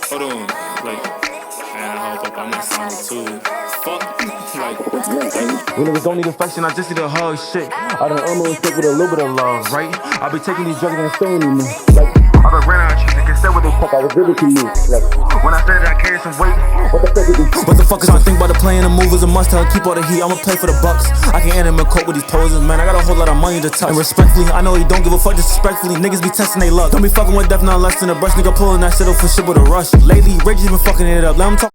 Hold on, like, man, I hope I'm not sounding too. Fuck, like, when niggas don't need affection, I just need a hug, shit. I done almost stick with a little bit of love, right? I be taking these drugs and stoning me, like, I been ran out of trees, instead what they fuck, I was really to you, like, when I said that I carried some weight, what the fuck is this? What the fuck is I think about the playing the move is a must-have, keep all the heat, I'ma play for the Bucks. I can't end him in court with these poses, man, I got a whole lot of money to touch. And respectfully, I know he don't give a fuck, disrespectfully, niggas be testing they luck. Don't be fucking with death, not less than a brush, nigga pulling that shit off for shit with a rush. Lately, Reggie's been fucking it up, let him talk.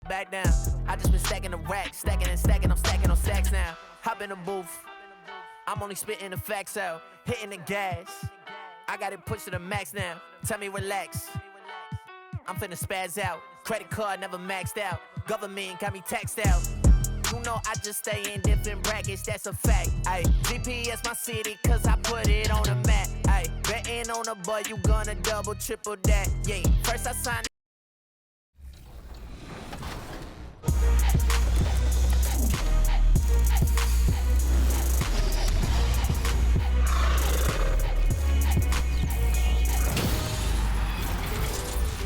Back down, I just been stacking the racks, stacking and stacking, I'm stacking on stacks now. Hop in the booth, I'm only spitting the facts out, hitting the gas. I got it pushed to the max now, tell me relax. I'm finna spaz out, credit card never maxed out, government got me taxed out. You know I just stay in different brackets, that's a fact. Ay, GPS my city, cause I put it on the map. Ay, betting on a boy, you gonna double, triple that. Yeah, first I signed.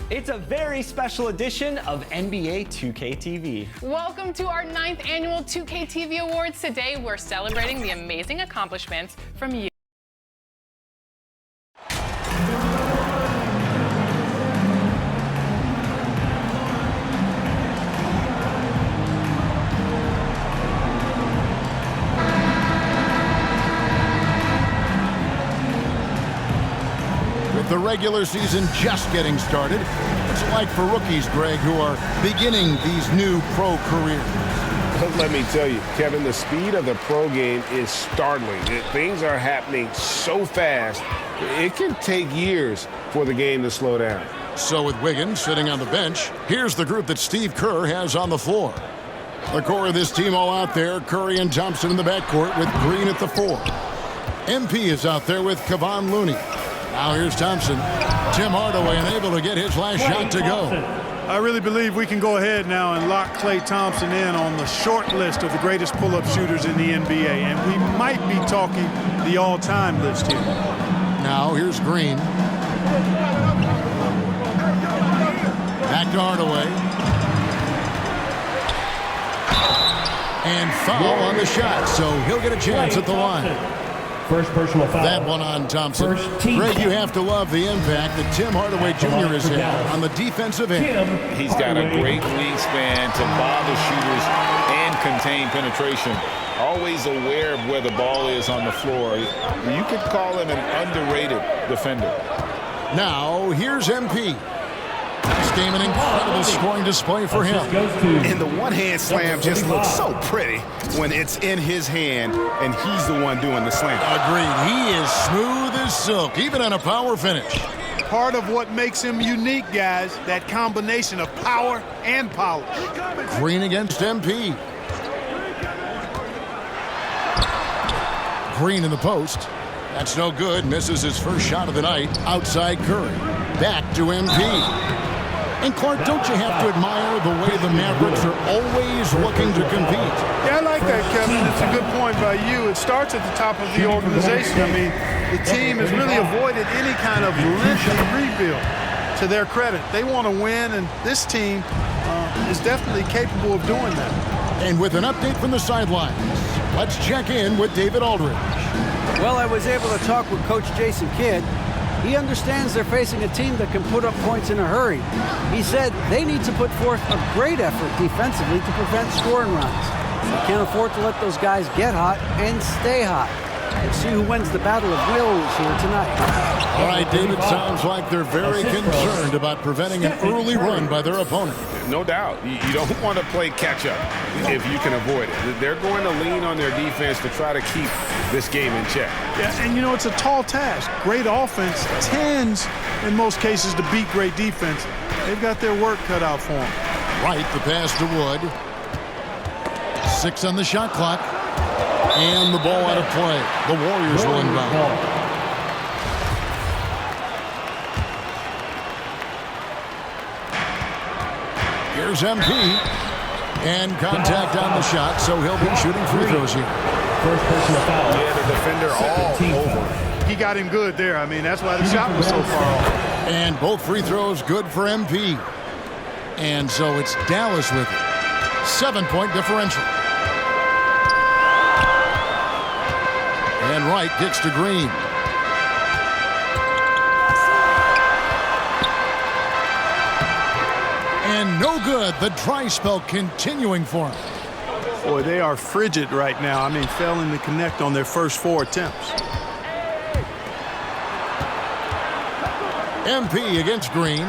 It's a very special edition of NBA 2K23. Welcome to our 9th annual 2K TV Awards. Today, we're celebrating the amazing accomplishments from you. The regular season just getting started. What's it like for rookies, Greg, who are beginning these new pro careers? Let me tell you, Kevin, the speed of the pro game is startling. Things are happening so fast, it can take years for the game to slow down. So with Wiggins sitting on the bench, here's the group that Steve Kerr has on the floor. The core of this team all out there, Curry and Thompson in the backcourt with Green at the 4. MP is out there with Kevon Looney. Now here's Thompson. Tim Hardaway unable to get his last shot to go. I really believe we can go ahead now and lock Klay Thompson in on the short list of the greatest pull-up shooters in the NBA. And we might be talking the all-time list here. Now here's Green. Back to Hardaway. And foul on the shot, so he'll get a chance at the line. First personal foul. That one on Thompson. Greg, you have to love the impact that Tim Hardaway Jr. has had on the defensive end. He's got a great wingspan to bother shooters and contain penetration. Always aware of where the ball is on the floor. You could call him an underrated defender. Now, here's MP. This game an incredible scoring display for him. And the one-hand slam just looks so pretty when it's in his hand and he's the one doing the slam. Agreed. He is smooth as silk, even on a power finish. Part of what makes him unique, guys, that combination of power and polish. Green against MP. Green in the post. That's no good. Misses his first shot of the night. Outside Curry. Back to MP. And Clark, don't you have to admire the way the Mavericks are always looking to compete? Yeah, I like that, Kevin. It's a good point by you. It starts at the top of the organization. I mean, the team has really avoided any kind of lengthy rebuild. To their credit, they want to win, and this team is definitely capable of doing that. And with an update from the sidelines, let's check in with David Aldridge. Well, I was able to talk with Coach Jason Kidd. He understands they're facing a team that can put up points in a hurry. He said they need to put forth a great effort defensively to prevent scoring runs. They can't afford to let those guys get hot and stay hot. We'll see who wins the battle of wills here tonight. All right, David, sounds like they're very concerned about preventing an early run by their opponent. No doubt. You don't want to play catch-up if you can avoid it. They're going to lean on their defense to try to keep this game in check. Yeah, and you know, it's a tall task. Great offense tends, in most cases, to beat great defense. They've got their work cut out for them. Right, the pass to Wood. 6 on the shot clock. And the ball out of play. The Warriors will inbound. Here's MP. And contact on the shot, so he'll be shooting free throws here. First personal foul. Yeah, the defender all over. He he got him good there. I mean, that's why the shot was so far off. And both free throws good for MP. And so it's Dallas with it. 7-point differential. And Wright kicks to Green. And no good. The dry spell continuing for him. Boy, they are frigid right now. I mean, failing to connect on their first 4 attempts. MP against Green.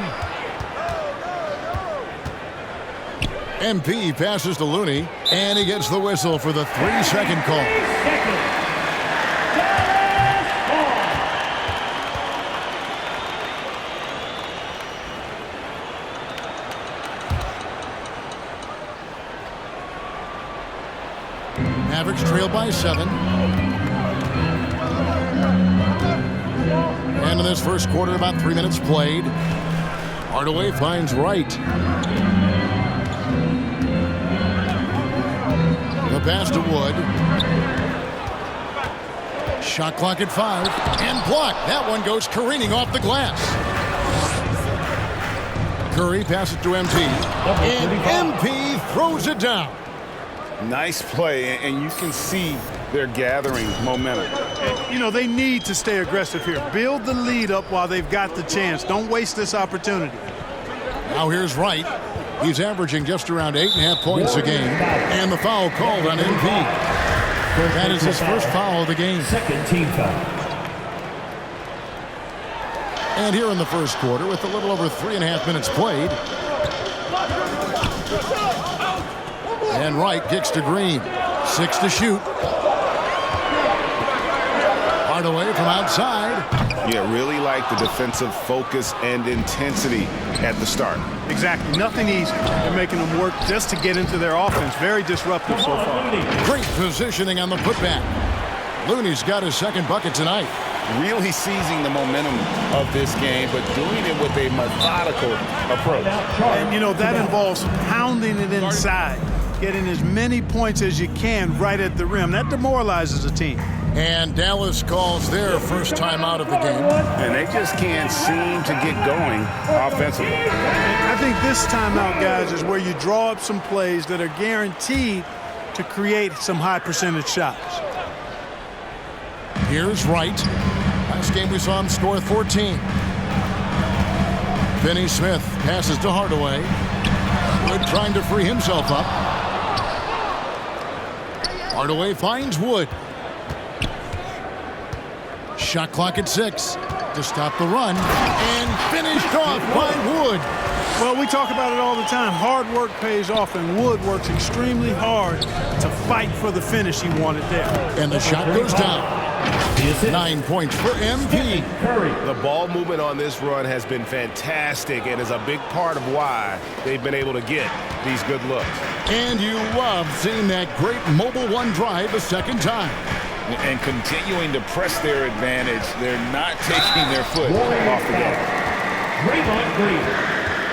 MP passes to Looney, and he gets the whistle for the 3-second call. Mavericks trail by 7. And in this first quarter, about 3 minutes played. Hardaway finds Wright. The pass to Wood. Shot clock at 5. And blocked. That one goes careening off the glass. Curry passes to MP. And MP throws it down. Nice play, and you can see they're gathering momentum. And, you know, they need to stay aggressive here. Build the lead up while they've got the chance. Don't waste this opportunity. Now here's Wright. He's averaging just around 8.5 points a game. And the foul called on MP. That is his first foul of the game. Second team foul. And here in the first quarter, with a little over 3.5 minutes played. And Wright kicks to Green. 6 to shoot. Hardaway from outside. Yeah, really like the defensive focus and intensity at the start. Exactly. Nothing easy. They're making them work just to get into their offense. Very disruptive so far. Great positioning on the putback. Looney's got his second bucket tonight. Really seizing the momentum of this game, but doing it with a methodical approach. And, you know, that involves pounding it inside, getting as many points as you can right at the rim. That demoralizes a team. And Dallas calls their first time out of the game. And they just can't seem to get going offensively. I think this timeout, guys, is where you draw up some plays that are guaranteed to create some high percentage shots. Here's Wright. Last game we saw him score 14. Finney Smith passes to Hardaway. Wood trying to free himself up. Hardaway finds Wood. Shot clock at 6 to stop the run. And finished off by Wood. Well, we talk about it all the time. Hard work pays off, and Wood works extremely hard to fight for the finish he wanted there. And the shot goes down. 9 points for MP. The ball movement on this run has been fantastic and is a big part of why they've been able to get these good looks. And you love seeing that great mobile one drive a second time. And continuing to press their advantage. They're not taking their foot off the gas. Green.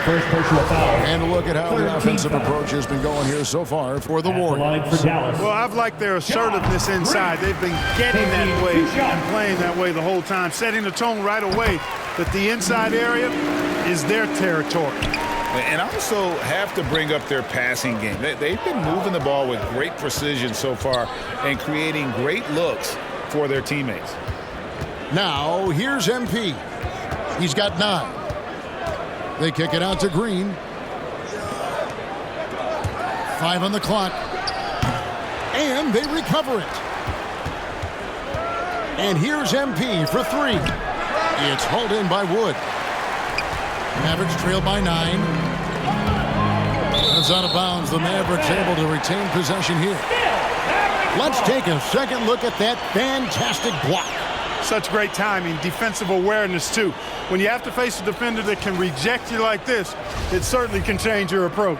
First personal foul. And a look at how the offensive approach has been going here so far for the Warriors. Well, I've liked their assertiveness inside. They've been getting that way and playing that way the whole time, setting the tone right away that the inside area is their territory. And also have to bring up their passing game. They've been moving the ball with great precision so far and creating great looks for their teammates. Now, here's MP. He's got 9. They kick it out to Green. 5 on the clock. And they recover it. And here's MP for 3. It's hauled in by Wood. Mavericks trail by 9. It's out of bounds. The Mavericks able to retain possession here. Let's take a second look at that fantastic block. Such great timing, defensive awareness too. When you have to face a defender that can reject you like this, it certainly can change your approach.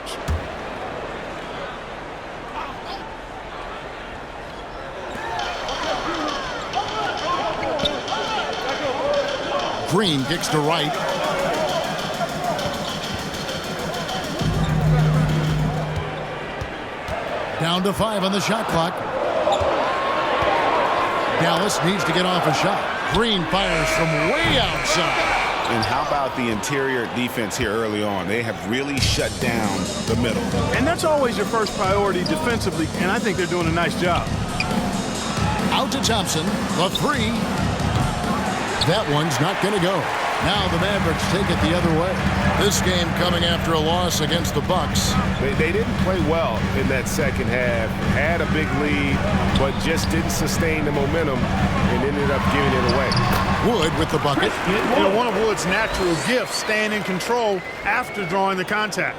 Green kicks to Wright. Down to 5 on the shot clock. Dallas needs to get off a shot. Green fires from way outside. And how about the interior defense here early on? They have really shut down the middle. And that's always your first priority defensively, and I think they're doing a nice job. Out to Thompson, the three. That one's not going to go. Now the Mavericks take it the other way. This game coming after a loss against the Bucks. They didn't play well in that second half. Had a big lead, but just didn't sustain the momentum and ended up giving it away. Wood with the bucket. You know, one of Wood's natural gifts, staying in control after drawing the contact.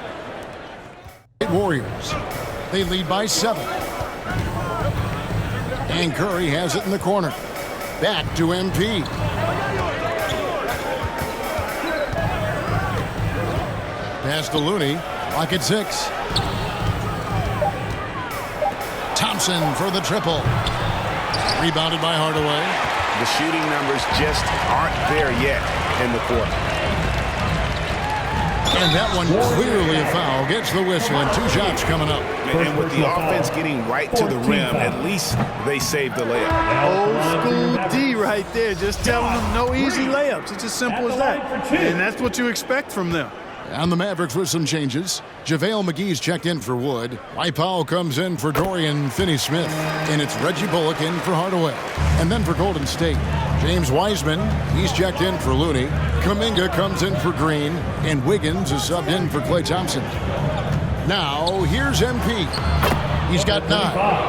Warriors. They lead by 7. And Curry has it in the corner. Back to MP. Pass to Looney. Lock at 6. Thompson for the triple. Rebounded by Hardaway. The shooting numbers just aren't there yet in the quarter. And that one clearly a foul. Gets the whistle and 2 shots coming up. And with the offense getting right to the rim, at least they saved the layup. Old school D right there, just telling them no easy layups. It's as simple as that. And that's what you expect from them. And the Mavericks with some changes. JaVale McGee's checked in for Wood. Dwight Powell comes in for Dorian Finney-Smith. And it's Reggie Bullock in for Hardaway. And then for Golden State, James Wiseman, he's checked in for Looney. Kuminga comes in for Green. And Wiggins is subbed in for Klay Thompson. Now, here's MP. He's got 9.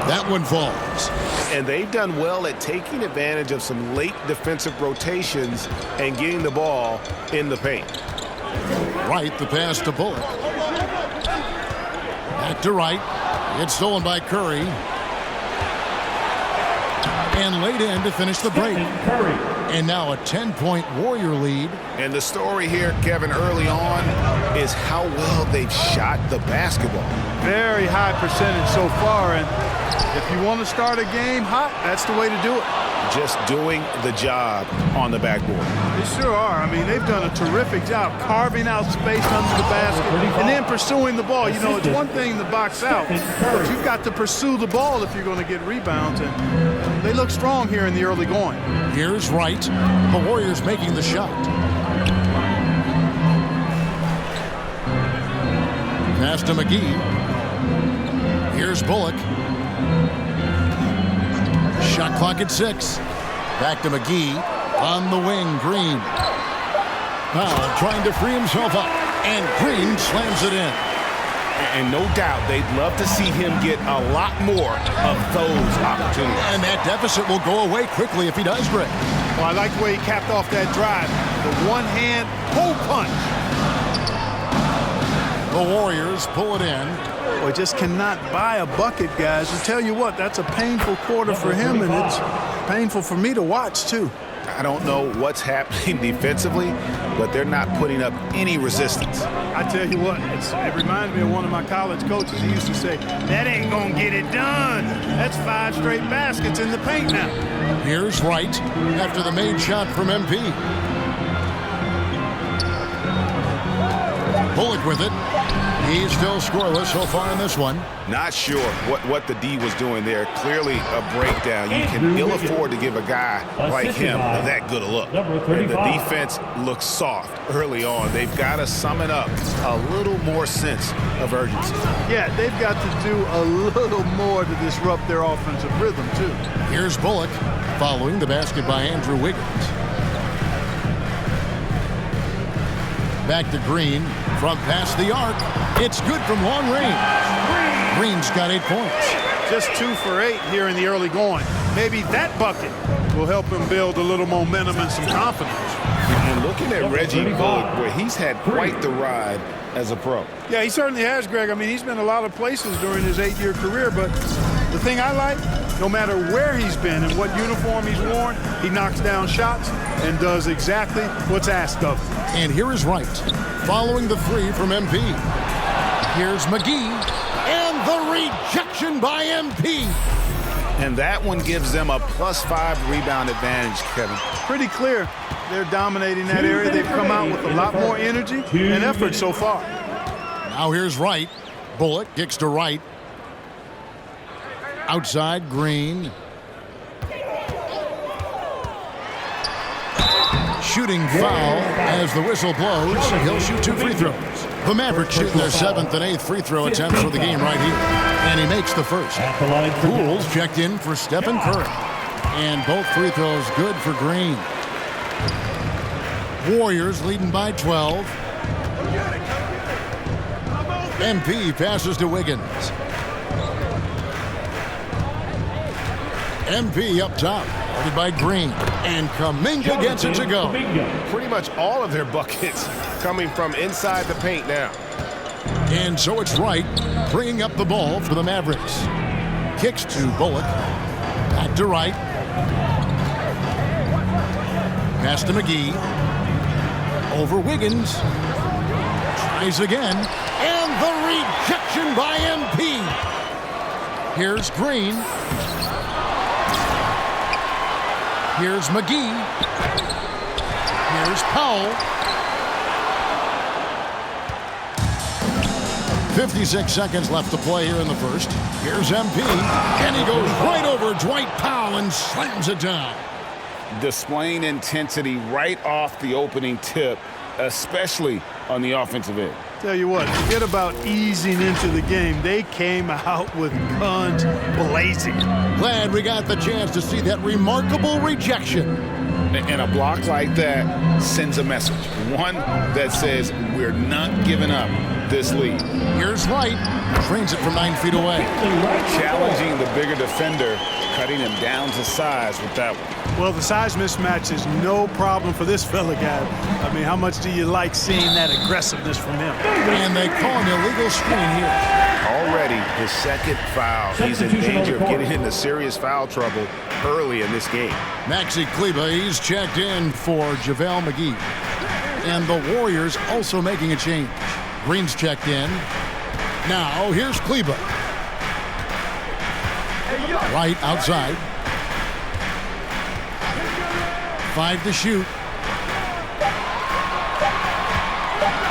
That one falls. And they've done well at taking advantage of some late defensive rotations and getting the ball in the paint. Wright, the pass to Bullock. Back to Wright. It's stolen by Curry. And laid in to finish the break. And now a 10-point Warrior lead. And the story here, Kevin, early on is how well they've shot the basketball. Very high percentage so far, and if you want to start a game hot, that's the way to do it. Just doing the job on the backboard. They sure are. I mean, they've done a terrific job carving out space under the basket and then pursuing the ball. You know, it's one thing to box out, but you've got to pursue the ball if you're going to get rebounds, and they look strong here in the early going. Here's Wright. The Warriors making the shot. Pass to McGee. Here's Bullock. Shot clock at 6. Back to McGee. On the wing, Green. Powell trying to free himself up. And Green slams it in. And no doubt they'd love to see him get a lot more of those opportunities. And that deficit will go away quickly if he does, Greg. Well, I like the way he capped off that drive. The one-hand pull punch. The Warriors pull it in. Well, just cannot buy a bucket, guys. I tell you what, that's a painful quarter for him, and it's painful for me to watch, too. I don't know what's happening defensively, but they're not putting up any resistance. I tell you what, it reminds me of one of my college coaches. He used to say, that ain't going to get it done. That's 5 straight baskets in the paint now. Here's Wright after the made shot from MP. Bullock with it. He's still scoreless so far in this one. Not sure what the D was doing there. Clearly a breakdown. You can ill afford to give a guy like him that good a look. And the defense looks soft early on. They've got to sum it up. A little more sense of urgency. Yeah, they've got to do a little more to disrupt their offensive rhythm, too. Here's Bullock following the basket by Andrew Wiggins. Back to Green from past the arc. It's good from long range. Green's got 8 points. Just 2 for 8 here in the early going. Maybe that bucket will help him build a little momentum and some confidence. And looking at Reggie Bullock, where he's had quite the ride as a pro. Yeah, he certainly has, Greg. I mean, he's been a lot of places during his 8-year career, but the thing I like, no matter where he's been and what uniform he's worn, he knocks down shots and does exactly what's asked of him. And here is Wright, following the 3 from MP. Here's McGee, and the rejection by MP. And that one gives them a +5 rebound advantage, Kevin. Pretty clear. They're dominating that area. They've come out with a lot more energy and effort so far. Now here's Wright. Bullock kicks to Wright. Outside, Green. shooting foul as the whistle blows. He'll shoot 2 free throws. The Mavericks shooting their 7th and 8th free throw attempts for the game right here. And he makes the first. Pools checked in for Stephen Curry. And both free throws good for Green. Warriors leading by 12. MP passes to Wiggins. MP up top, guarded by Green. And Kuminga gets it to go. Pretty much all of their buckets coming from inside the paint now. And so it's Wright bringing up the ball for the Mavericks. Kicks to Bullock. Back to Wright. Pass to McGee. Over Wiggins. Tries again. And the rejection by MP. Here's Green. Here's McGee. Here's Powell. 56 seconds left to play here in the first. Here's MP. And he goes right over Dwight Powell and slams it down. Displaying intensity right off the opening tip, especially on the offensive end. Tell you what, forget about easing into the game. They came out with guns blazing. Glad we got the chance to see that remarkable rejection. And a block like that sends a message. One that says we're not giving up this lead. Here's Wright. Brings it from 9 feet away. Challenging the bigger defender, cutting him down to size with that one. Well, the size mismatch is no problem for this fella, guy. I mean, how much do you like seeing that aggressiveness from him? And they call an illegal screen here. Already his 2nd foul. He's in danger of getting into serious foul trouble early in this game. Maxi Kleber, he's checked in for JaVale McGee. And the Warriors also making a change. Green's checked in. Now, here's Kleber. Right outside. 5 to shoot.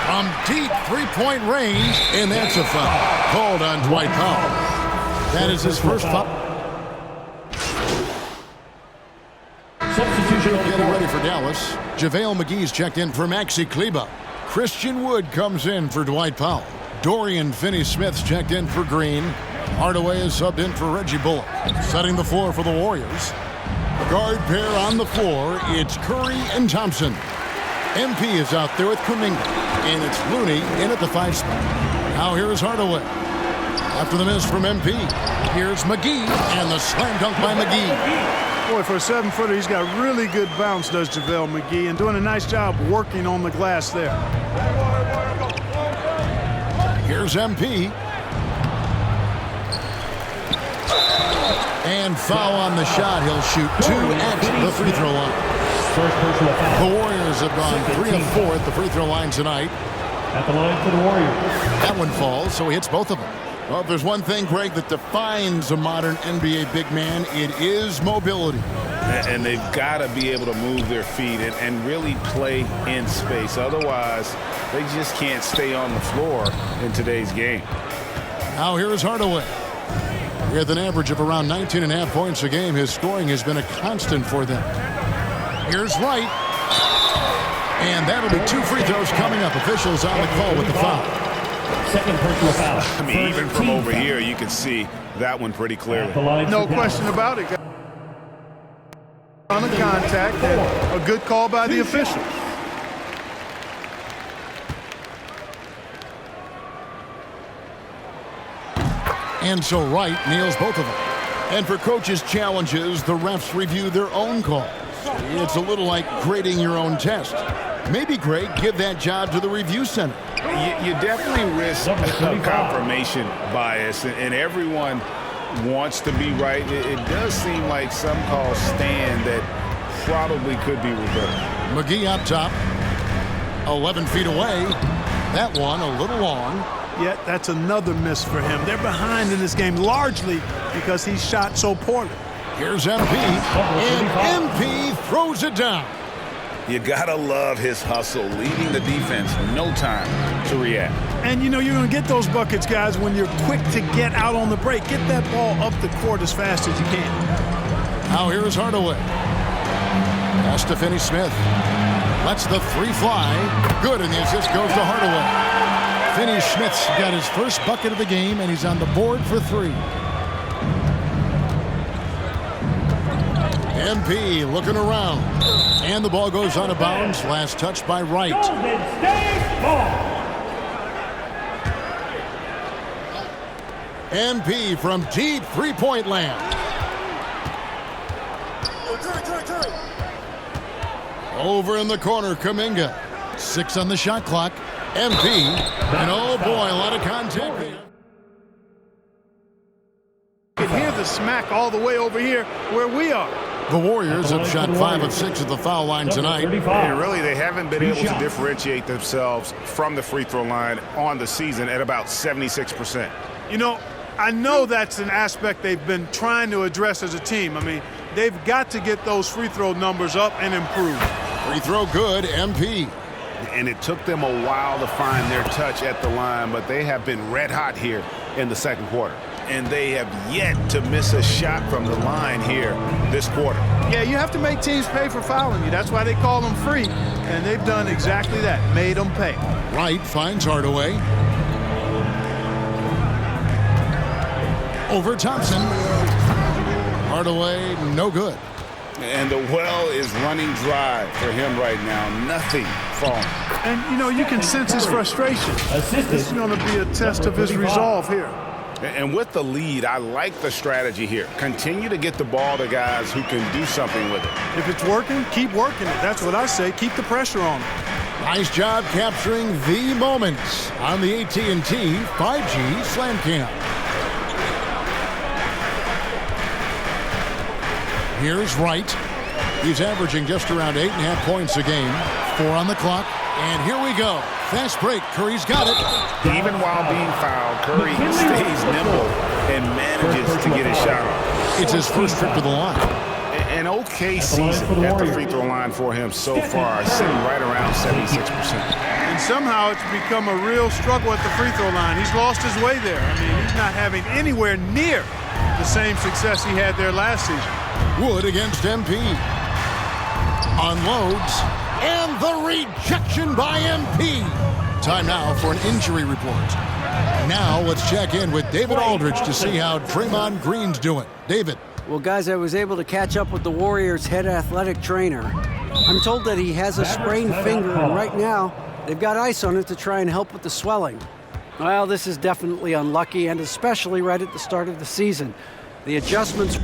From deep three-point range, and that's a foul. Called on Dwight Powell. That is his first foul. Substitution. Getting ready for Dallas. JaVale McGee's checked in for Maxi Kleber. Christian Wood comes in for Dwight Powell. Dorian Finney-Smith's checked in for Green. Hardaway is subbed in for Reggie Bullock. Setting the floor for the Warriors. Guard pair on the floor. It's Curry and Thompson. MP is out there with Kuminga. And it's Looney in at the 5 spot. Now here is Hardaway. After the miss from MP, here's McGee. And the slam dunk by McGee. Boy, for a 7-footer, he's got really good bounce, does JaVale McGee, and doing a nice job working on the glass there. Here's MP. And foul on the shot. He'll shoot 2 at the free throw line. First personal foul. The Warriors have gone 3 of 4 at the free throw line tonight. At the line for the Warriors. That one falls, so he hits both of them. Well, if there's one thing, Greg, that defines a modern NBA big man, it is mobility. And they've got to be able to move their feet and really play in space. Otherwise, they just can't stay on the floor in today's game. Now here is Hardaway. With an average of around 19.5 points a game, his scoring has been a constant for them. Here's Wright. And that'll be 2 free throws coming up. Officials on the call with the foul. Second personal foul. I mean, even from over here, you can see that one pretty clearly. No question about it. On the contact, and a good call by the official. And so Wright nails both of them. And for coaches' challenges, the refs review their own calls. It's a little like grading your own test. Maybe, Greg, give that job to the review center. You definitely risk a confirmation bias, and everyone wants to be right. It does seem like some calls stand that probably could be reversed. McGee up top, 11 feet away. That one a little long. Yet that's another miss for him. They're behind in this game largely because he shot so poorly. Here's MP, and MP throws it down. You gotta love his hustle, leaving the defense no time to react. And you know you're gonna get those buckets, guys, when you're quick to get out on the break. Get that ball up the court as fast as you can. Now here's Hardaway. Pass to Finney-Smith. Lets the three fly. Good, and the assist goes to Hardaway. Finney Smith's got his first bucket of the game, and he's on the board for three. MP looking around. And the ball goes out of bounds. Last touch by Wright. MP from deep three-point land. Over in the corner, Kuminga. 6 on the shot clock. MP. And oh boy, a lot of contact there. You can hear the smack all the way over here where we are. The Warriors have shot 5 of 6 at the foul line tonight. And really, they haven't been able to differentiate themselves from the free throw line on the season at about 76%. You know, I know that's an aspect they've been trying to address as a team. I mean, they've got to get those free throw numbers up and improve. Free throw good, MP. And it took them a while to find their touch at the line, but they have been red hot here in the second quarter. And they have yet to miss a shot from the line here this quarter. Yeah, you have to make teams pay for fouling you. That's why they call them free. And they've done exactly that, made them pay. Wright finds Hardaway. Over Thompson. Hardaway, no good. And the well is running dry for him right now. Nothing falling. And, you know, you can sense his frustration. This is going to be a test of his resolve here. And with the lead, I like the strategy here. Continue to get the ball to guys who can do something with it. If it's working, keep working it. That's what I say. Keep the pressure on him. Nice job capturing the moments on the AT&T 5G Slam Cam. Here's Wright. He's averaging just around 8.5 points a game. 4 on the clock. And here we go. Fast break. Curry's got it. Even while being fouled, Curry stays nimble and manages to get his shot off. It's his first trip to the line. An okay season at the free throw line for him so far, sitting right around 76%. And somehow it's become a real struggle at the free throw line. He's lost his way there. I mean, he's not having anywhere near the same success he had there last season. Wood against MP. Unloads. And the rejection by MP. Time now for an injury report. Now let's check in with David Aldridge to see how Draymond Green's doing. David. Well, guys, I was able to catch up with the Warriors' head athletic trainer. I'm told that he has a sprained finger, and right now they've got ice on it to try and help with the swelling. Well, this is definitely unlucky, and especially right at the start of the season. The adjustments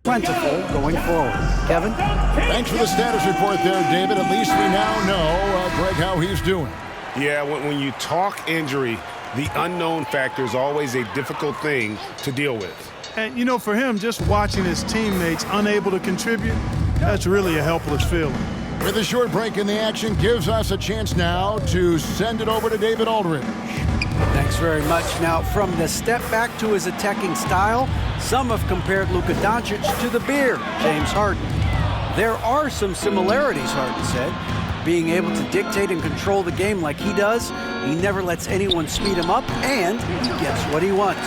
plentiful going forward. Kevin? Thanks for the status report there, David. At least we now know, Greg, how he's doing. Yeah, when you talk injury, the unknown factor is always a difficult thing to deal with. And, you know, for him, just watching his teammates unable to contribute, that's really a helpless feeling. With a short break in the action, gives us a chance now to send it over to David Aldridge. Thanks very much. Now, from the step back to his attacking style, some have compared Luka Doncic to the Bear, James Harden. There are some similarities, Harden said. Being able to dictate and control the game like he does, he never lets anyone speed him up, and he gets what he wants.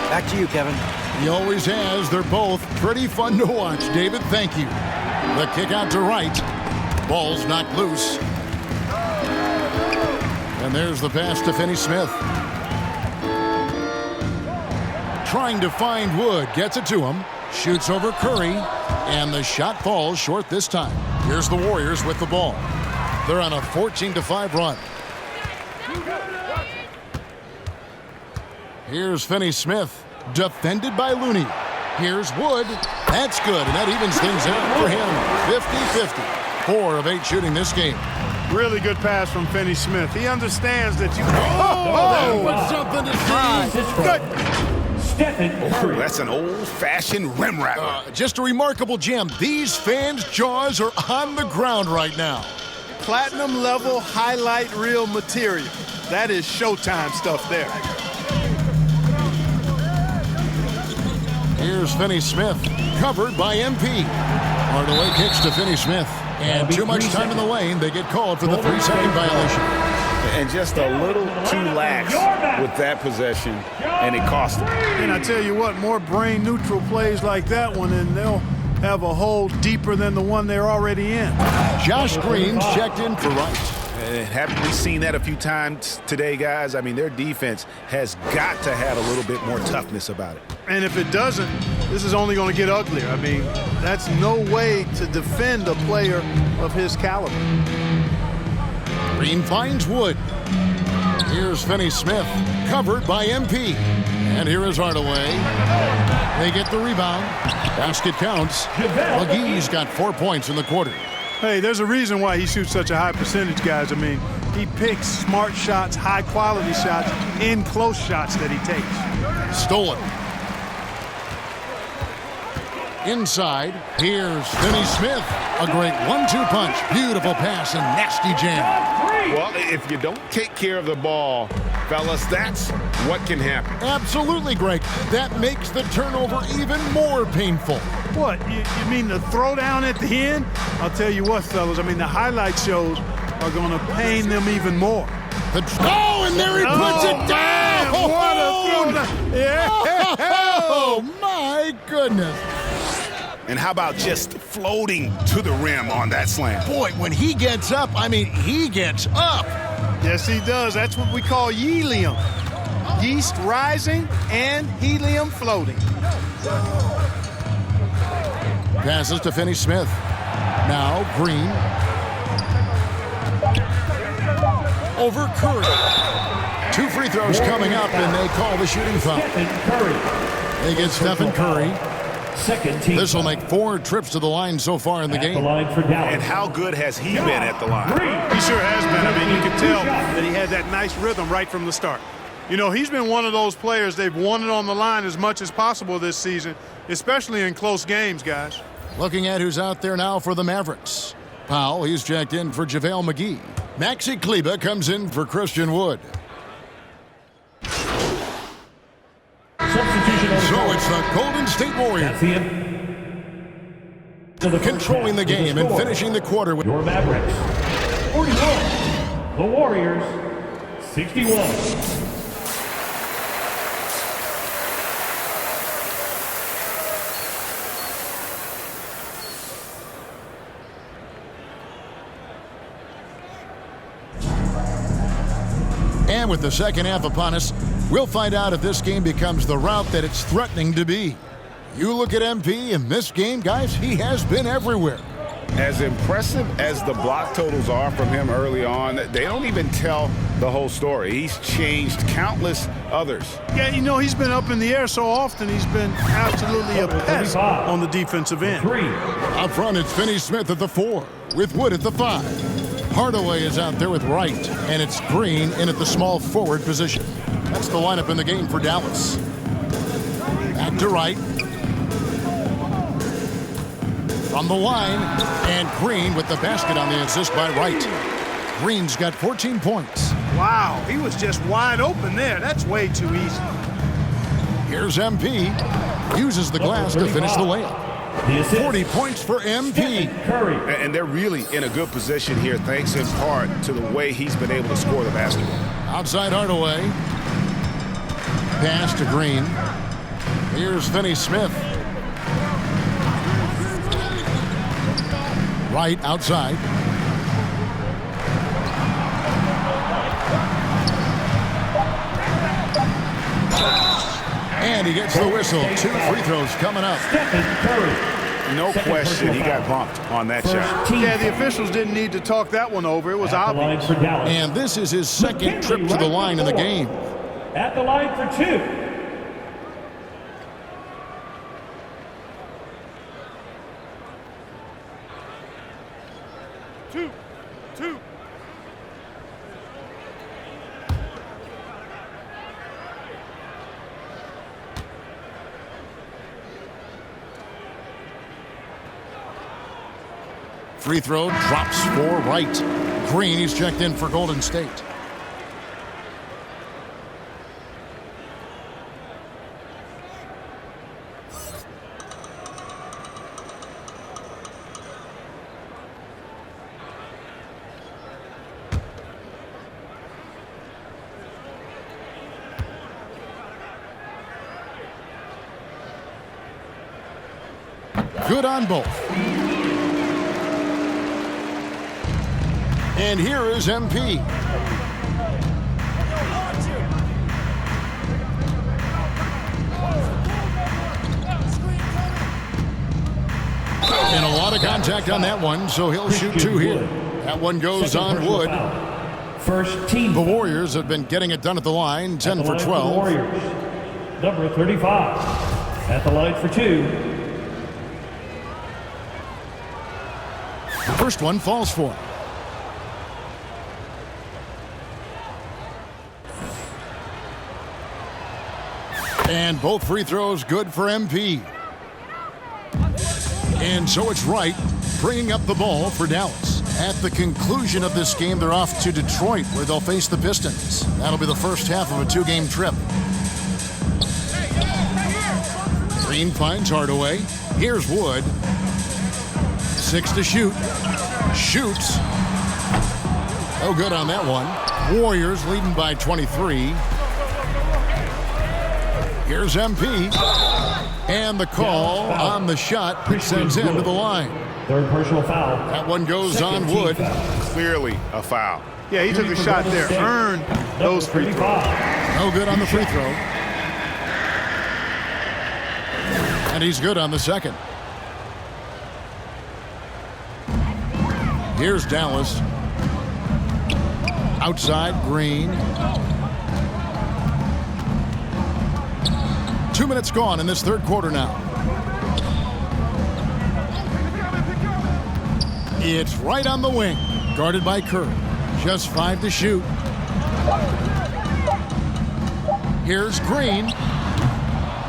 Back to you, Kevin. He always has. They're both pretty fun to watch. David, thank you. The kick out to Wright. Ball's knocked loose. And there's the pass to Finney Smith. Trying to find Wood. Gets it to him. Shoots over Curry. And the shot falls short this time. Here's the Warriors with the ball. They're on a 14-5 run. Here's Finney Smith. Defended by Looney. Here's Wood. That's good, and that evens things out for him. 50-50. 4 of 8 shooting this game. Really good pass from Finney Smith. He understands that you... that was something to see. Good. That's an old-fashioned rim rattler. Just a remarkable gem. These fans' jaws are on the ground right now. Platinum level highlight reel material. That is Showtime stuff there. Here's Finney Smith, covered by MP. Hardaway kicks to Finney Smith. And too much time in the lane, they get called for the 3-second violation. And just a little too lax with that possession, and it cost them. And I tell you what, more brain neutral plays like that one, and they'll have a hole deeper than the one they're already in. Josh Green's checked in for Wright. Haven't we seen that a few times today, guys? I mean, their defense has got to have a little bit more toughness about it. And if it doesn't, this is only going to get uglier. I mean, that's no way to defend a player of his caliber. Green finds Wood. Here's Finney-Smith, covered by MP. And here is Hardaway. They get the rebound. Basket counts. McGee's got 4 points in the quarter. Hey, there's a reason why he shoots such a high percentage, guys. I mean, he picks smart shots, high-quality shots, in close shots that he takes. Stolen. Inside, here's Finney-Smith. A great 1-2 punch. Beautiful pass and nasty jam. Well, if you don't take care of the ball, fellas, that's what can happen. Absolutely, Greg. That makes the turnover even more painful. What, you mean the throwdown at the end? I'll tell you what, fellas, I mean, the highlight shows are going to pain them even more. And there he puts it down! Man, what a throwdown! Yeah! Oh, my goodness. And how about just floating to the rim on that slam? Boy, when he gets up, I mean, he gets up. Yes, he does. That's what we call helium. Yeast rising and helium floating. Passes to Finney-Smith. Now Green. Over Curry. 2 free throws coming up, and they call the shooting foul. They get Stephen Curry. Second team. This will make 4 trips to the line so far in the game. And how good has he been at the line? He sure has been. I mean, you can tell that he had that nice rhythm right from the start. You know, he's been one of those players they've wanted on the line as much as possible this season, especially in close games, guys. Looking at who's out there now for the Mavericks. Powell, he's checked in for JaVale McGee. Maxi Kleber comes in for Christian Wood. So it's the Golden State Warriors controlling the game and finishing the quarter with your Mavericks 41, the Warriors 61. And with the second half upon us, we'll find out if this game becomes the rout that it's threatening to be. You look at MP in this game, guys, he has been everywhere. As impressive as the block totals are from him early on, they don't even tell the whole story. He's changed countless others. Yeah, you know, he's been up in the air so often, he's been absolutely a pest on the defensive end. Up front, it's Finney-Smith at the 4, with Wood at the 5. Hardaway is out there with Wright, and it's Green in at the small forward position. That's the lineup in the game for Dallas. Back to Wright. From the line, and Green with the basket on the assist by Wright. Green's got 14 points. Wow, he was just wide open there. That's way too easy. Here's MP. Uses the glass to finish the layup. 40 points for MP. And they're really in a good position here, thanks in part to the way he's been able to score the basketball. Outside Hardaway. Pass to Green. Here's Finney-Smith. Right outside. And he gets the whistle. 2 free throws coming up. No question he got bumped on that shot. Yeah, the officials didn't need to talk that one over. It was obvious. And this is his second trip to the line in the game. At the line for 2. Two. Free throw drops for Wright. Green, he's checked in for Golden State. Good on both. And here is MP. And a lot of contact on that one, so he'll shoot 2 here. That one goes on Wood. First team. The Warriors have been getting it done at the line, 10 for 12. Warriors, number 35, at the line for 2. The first one falls for him. And both free throws good for MP. And so it's Wright bringing up the ball for Dallas. At the conclusion of this game, they're off to Detroit, where they'll face the Pistons. That'll be the first half of a 2-game trip. Green finds Hardaway. Here's Wood. 6 to shoot. Shoots. No good on that one. Warriors leading by 23. Here's MP. And the call on the shot sends him to the line. Third personal foul. That one goes on Wood. Clearly a foul. Yeah, he took a shot there. Earned those free throws. No good on the free throw. And he's good on the second. Here's Dallas. Outside, Green. 2 minutes gone in this third quarter now. It's right on the wing, guarded by Kerr. Just 5 to shoot. Here's Green.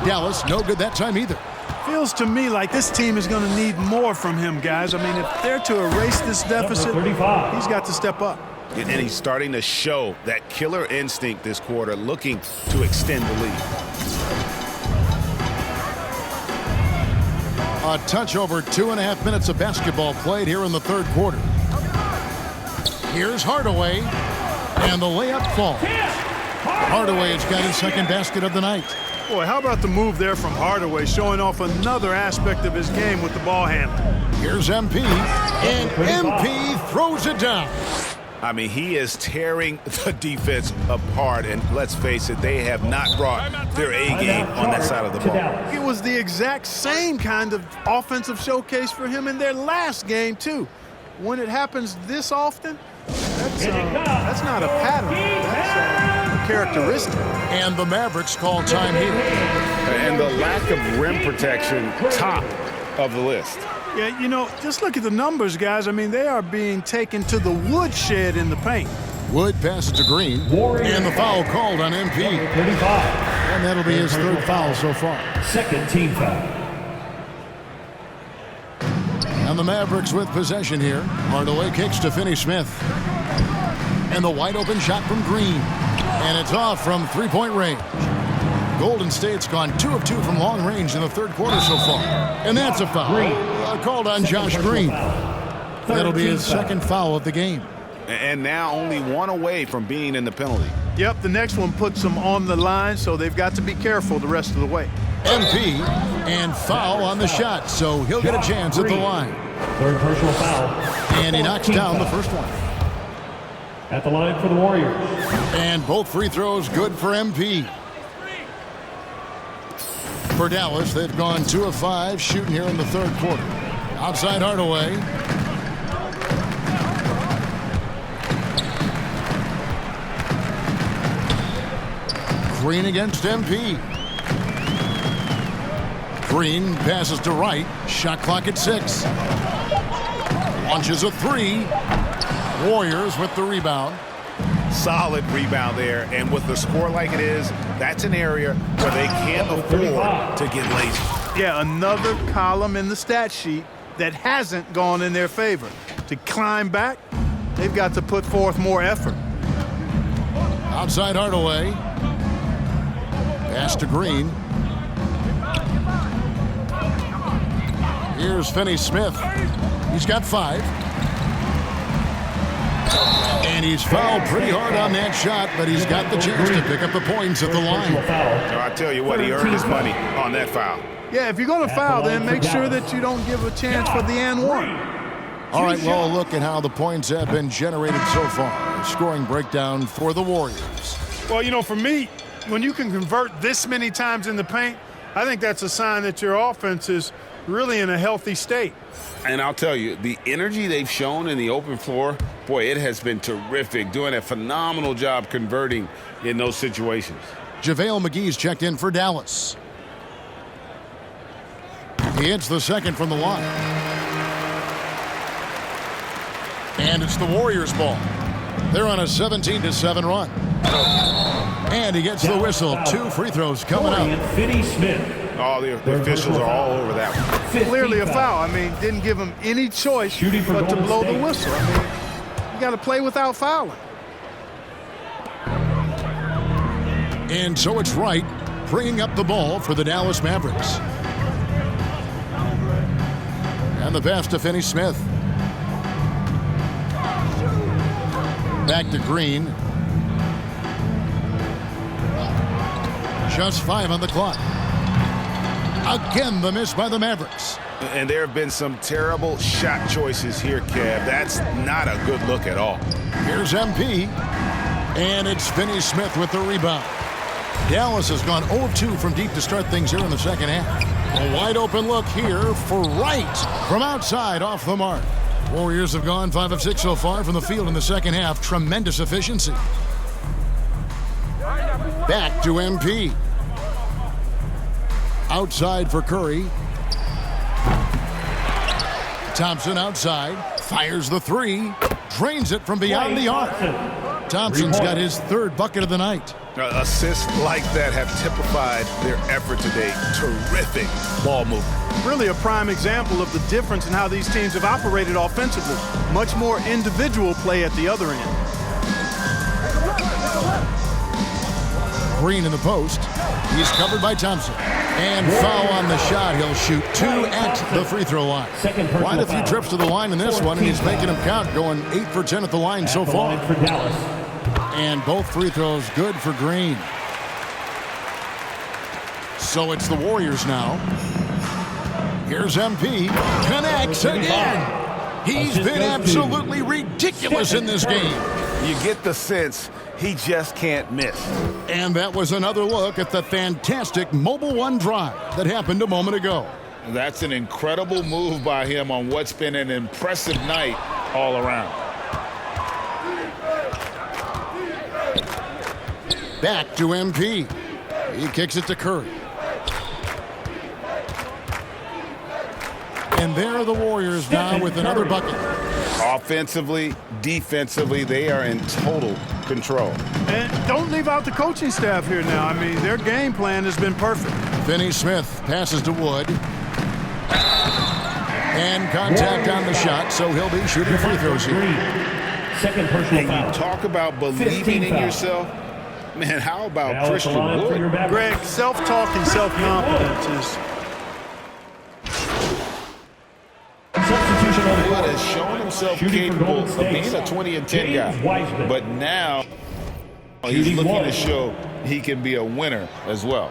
Dallas, no good that time either. Feels to me like this team is going to need more from him, guys. I mean, if they're to erase this deficit, he's got to step up. And he's starting to show that killer instinct this quarter, looking to extend the lead. A touch over 2.5 minutes of basketball played here in the third quarter. Here's Hardaway, and the layup falls. Hardaway has got his second basket of the night. Boy, how about the move there from Hardaway, showing off another aspect of his game with the ball handling. Here's MP, and MP throws it down. I mean, he is tearing the defense apart, and let's face it, they have not brought their A game on that side of the ball. It was the exact same kind of offensive showcase for him in their last game, too. When it happens this often, that's not a pattern. That's a characteristic. And the Mavericks call time here. And the lack of rim protection, top of the list. Yeah, you know, just look at the numbers, guys. I mean, they are being taken to the woodshed in the paint. Wood passes to Green, and the foul called on MP. 35. And that'll be his third foul so far. Second team foul. And the Mavericks with possession here. Hardaway kicks to Finney-Smith. And the wide open shot from Green. And it's off from three-point range. Golden State's gone 2 of 2 from long range in the third quarter so far. And that's a foul. Called on Josh Green. That'll be his second foul of the game. And now only 1 away from being in the penalty. Yep, the next one puts them on the line, so they've got to be careful the rest of the way. MP and foul on the shot, so he'll get a chance at the line. Third personal foul. And he knocks down the first one. At the line for the Warriors. And both free throws good for MP. For Dallas, they've gone 2 of 5 shooting here in the third quarter. Outside Hardaway. Green against MP. Green passes to Wright. Shot clock at 6. Launches a 3. Warriors with the rebound. Solid rebound there, and with the score like it is, that's an area where they can't afford to get lazy. Yeah, another column in the stat sheet that hasn't gone in their favor. To climb back, they've got to put forth more effort. Outside Hardaway. Pass to Green. Here's Finney-Smith. He's got 5. And he's fouled pretty hard on that shot, but he's got the chance to pick up the points at the line. I tell you what, he earned his money on that foul. Yeah, if you're going to foul, then make sure that you don't give a chance for the and one. All right, well, look at how the points have been generated so far. Scoring breakdown for the Warriors. Well, you know, for me, when you can convert this many times in the paint, I think that's a sign that your offense is really in a healthy state. And I'll tell you, the energy they've shown in the open floor, boy, it has been terrific, doing a phenomenal job converting in those situations. JaVale McGee's checked in for Dallas. He hits the second from the line. And it's the Warriors' ball. They're on a 17-7 run. And he gets the whistle. 2 free throws coming out. Finney Smith. Oh, the officials are all over that one. Clearly a foul. I mean, didn't give him any choice but to blow the whistle. I mean, you got to play without fouling. And so it's Wright bringing up the ball for the Dallas Mavericks. And the pass to Finney Smith. Back to Green. Just 5 on the clock. Again, the miss by the Mavericks. And there have been some terrible shot choices here, Kev. That's not a good look at all. Here's MP. And it's Finney Smith with the rebound. Dallas has gone 0-2 from deep to start things here in the second half. A wide open look here for Wright from outside off the mark. Warriors have gone 5 of 6 so far from the field in the second half. Tremendous efficiency. Back to MP. Outside for Curry. Thompson outside. Fires the 3. Drains it from beyond the arc. Thompson's got his 3rd bucket of the night. Assists like that have typified their effort today. Terrific ball movement. Really a prime example of the difference in how these teams have operated offensively. Much more individual play at the other end. Green in the post. He's covered by Thompson. And foul on the shot. He'll shoot 2 at the free throw line. Quite a few trips to the line in this one, and he's making them count, going 8 for 10 at the line so far. And both free throws good for Green. So it's the Warriors now. Here's MP. Connects again. He's been absolutely ridiculous in this game. You get the sense he just can't miss. And that was another look at the fantastic Mobile One drive that happened a moment ago. That's an incredible move by him on what's been an impressive night all around. Back to MP. He kicks it to Curry. And there are the Warriors now with another bucket. Offensively, defensively, they are in total control. And don't leave out the coaching staff here now. I mean, their game plan has been perfect. Finney Smith passes to Wood. And contact on the shot, so he'll be shooting free throws here. Second personal foul. You talk about believing in yourself. Man, how about Christian Wood? Greg, self-talk and self-confidence is... Wood has shown himself capable of being a 20 and 10 guy. But now he's looking to show he can be a winner as well.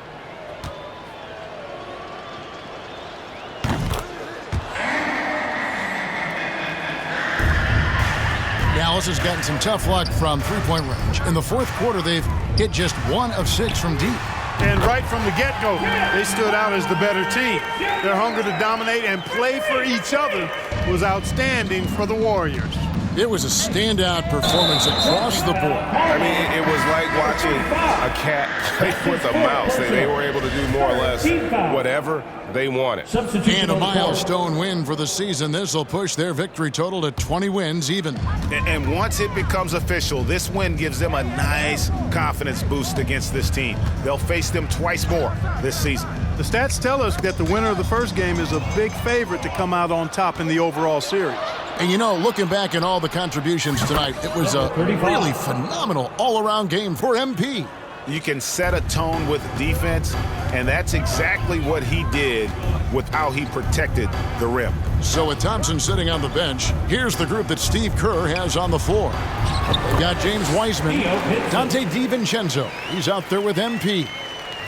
Dallas has gotten some tough luck from three-point range. In the fourth quarter, they've hit just 1 of 6 from deep. And right from the get-go, they stood out as the better team. Their hunger to dominate and play for each other was outstanding for the Warriors. It was a standout performance across the board. I mean, it was like watching a cat play with a mouse. They were able to do more or less whatever they wanted. And a milestone win for the season. This will push their victory total to 20 wins even. And once it becomes official, this win gives them a nice confidence boost against this team. They'll face them twice more this season. The stats tell us that the winner of the first game is a big favorite to come out on top in the overall series. And you know, looking back at all the contributions tonight, it was a really phenomenal all-around game for MP. You can set a tone with defense, and that's exactly what he did with how he protected the rim. So with Thompson sitting on the bench, here's the group that Steve Kerr has on the floor. They've got James Wiseman, Dante DiVincenzo. He's out there with MP.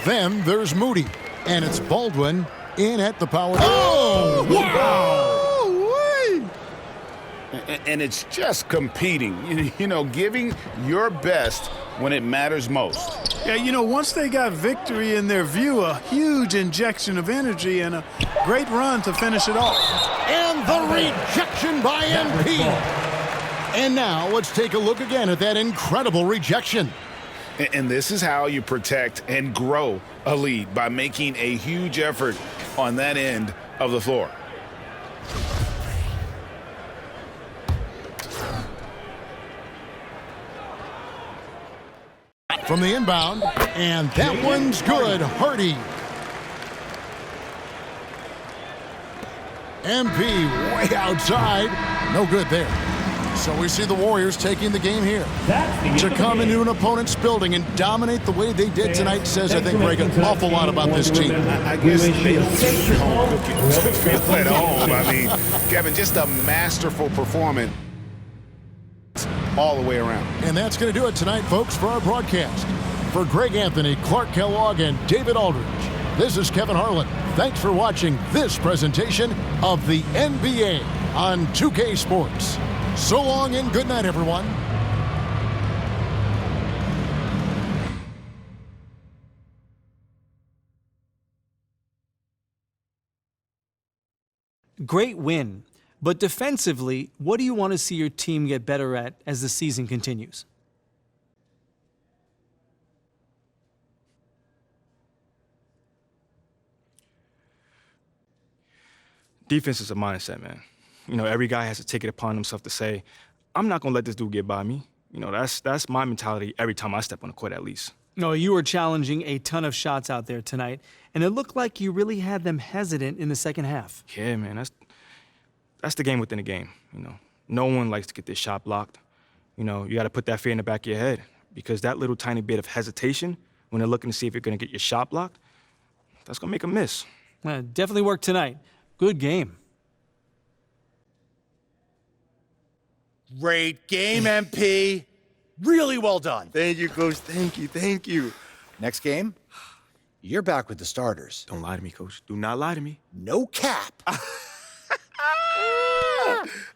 Then there's Moody, and it's Baldwin In at the power. Oh, wow! And it's just competing, giving your best when it matters most. Yeah, once they got victory in their view, a huge injection of energy and a great run to finish it off. And the rejection by MP. And now let's take a look again at that incredible rejection. And this is how you protect and grow a lead, by making a huge effort on that end of the floor. From the inbound, and that one's good. Hardy. MP way outside. No good there. So we see the Warriors taking the game here. To come into an opponent's building and dominate the way they did tonight says, I think, Greg, an awful lot about this team. I guess they don't feel at home. I mean, Kevin, just a masterful performance all the way around. And that's going to do it tonight, folks, for our broadcast. For Greg Anthony, Clark Kellogg, and David Aldridge, this is Kevin Harlan. Thanks for watching this presentation of the NBA on 2K Sports. So long and good night, everyone. Great win. But defensively, what do you want to see your team get better at as the season continues? Defense is a mindset, man. Every guy has to take it upon himself to say, I'm not going to let this dude get by me. That's my mentality every time I step on the court, at least. No, you were challenging a ton of shots out there tonight, and it looked like you really had them hesitant in the second half. Yeah, man, that's the game within the game, No one likes to get this shot blocked. You got to put that fear in the back of your head, because that little tiny bit of hesitation when they're looking to see if you're going to get your shot blocked, that's going to make them miss. Definitely worked tonight. Good game. Great game, MP. Really well done. Thank you, Coach. Thank you. Next game, you're back with the starters. Don't lie to me, Coach. Do not lie to me. No cap.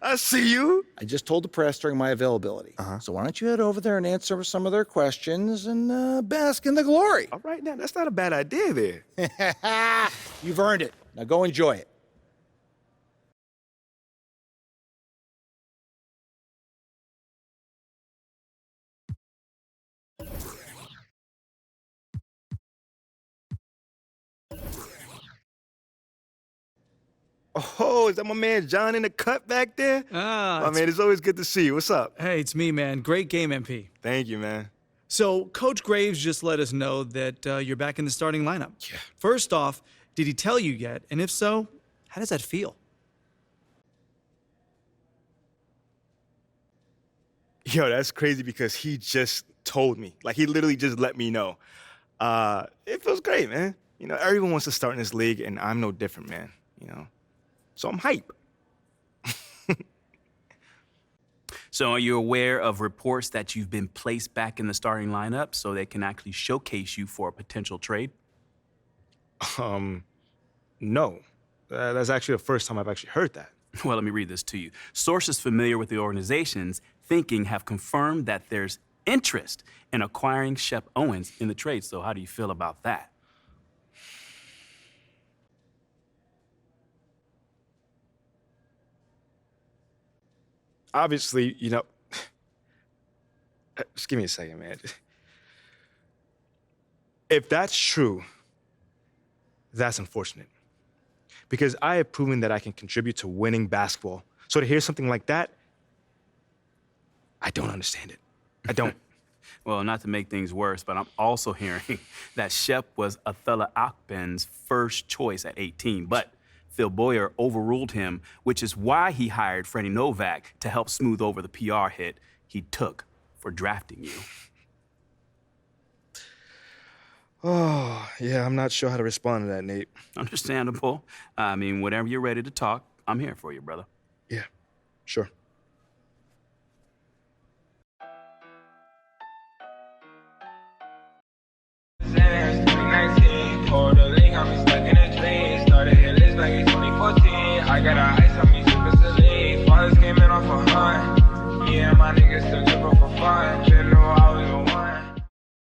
I see you. I just told the press during my availability. So why don't you head over there and answer some of their questions and bask in the glory. All right, now, that's not a bad idea there. You've earned it. Now go enjoy it. Oh, is that my man John in the cut back there? My man, it's always good to see you. What's up? Hey, it's me, man. Great game, MP. Thank you, man. So, Coach Graves just let us know that you're back in the starting lineup. Yeah. First off, did he tell you yet? And if so, how does that feel? Yo, that's crazy because he just told me. Like, he literally just let me know. It feels great, man. Everyone wants to start in this league, and I'm no different, man. So I'm hype. So are you aware of reports that you've been placed back in the starting lineup so they can actually showcase you for a potential trade? No. That's actually the first time I've actually heard that. Well, let me read this to you. Sources familiar with the organization's thinking have confirmed that there's interest in acquiring Shep Owens in the trade. So how do you feel about that? Obviously, just give me a second, man. If that's true, that's unfortunate. Because I have proven that I can contribute to winning basketball. So to hear something like that, I don't understand it. I don't. Well, not to make things worse, but I'm also hearing that Shep was Athala Akben's first choice at 18, but Phil Boyer overruled him, which is why he hired Freddie Novak to help smooth over the PR hit he took for drafting you. Oh, yeah, I'm not sure how to respond to that, Nate. Understandable. I mean, whenever you're ready to talk, I'm here for you, brother. Yeah, sure. Since 2019, for the league, I'm stuck in a dream. Started Yeah, my niggas still